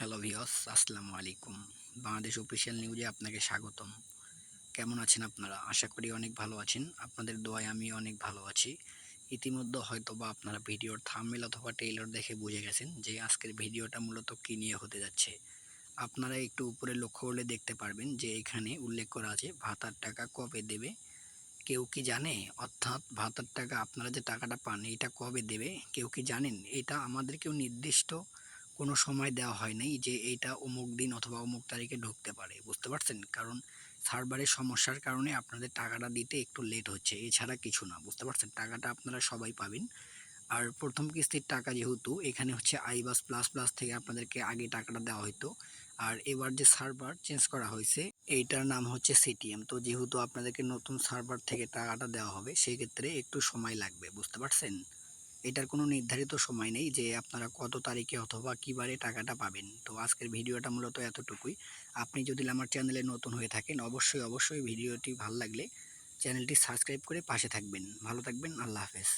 Hello viewers, আসসালামু আলাইকুম। Bangladesh official নিউজে আপনাকে স্বাগতম। কেমন আছেন আপনারা? আশা করি অনেক ভালো আছেন। আপনাদের দোয়ায় আমি অনেক ভালো আছি। ইতিমধ্যে হয়তোবা আপনারা ভিডিওর থাম্বনেল অথবা ট্রেইলার দেখে বুঝে গেছেন যে আজকের ভিডিওটা মূলত কী নিয়ে হতে যাচ্ছে। আপনারা একটু উপরে লক্ষ্য করলে দেখতে পারবেন যে এখানে উল্লেখ করা আছে ভাতার টাকা কবে দেবে? কেউ কি জানে? অর্থাৎ ভাতার টাকা আপনারা যে টাকাটা পান এটা কবে দেবে? কেউ কি জানেন? এটা আমাদেরকেও নির্দিষ্ট কোনো সময় দেওয়া হয় নাই যে এইটা অমুক দিন অথবা অমুক তারিখে ঢুকতে পারে। বুঝতে পারছেন? কারণ সার্ভারের সমস্যার কারণে আপনাদের টাকাটা দিতে একটু লেট হচ্ছে। এছাড়া কিছু না। বুঝতে পারছেন? টাকাটা আপনারা সবাই পাবেন। আর ১ম কিস্তির টাকা যেহেতু এখানে হচ্ছে আইবাস প্লাস প্লাস থেকে আপনাদেরকে আগে টাকাটা দেওয়া হইতো। আর এবার যে সার্ভার চেঞ্জ করা হয়েছে এইটার নাম হচ্ছে সিটিএম। তো যেহেতু আপনাদেরকে নতুন সার্ভার থেকে টাকাটা দেওয়া হবে সেক্ষেত্রে একটু সময় লাগবে। বুঝতে পারছেন? এটার কোনো নির্ধারিত সময় নেই যে আপনারা কত তারিখে অথবা কী বারে টাকাটা পাবেন। তো আজকের ভিডিওটা মূলত এতটুকুই। আপনি যদি আমার চ্যানেলে নতুন হয়ে থাকেন অবশ্যই ভিডিওটি ভাল লাগলে চ্যানেলটি সাবস্ক্রাইব করে পাশে থাকবেন। ভালো থাকবেন। আল্লাহ হাফেজ।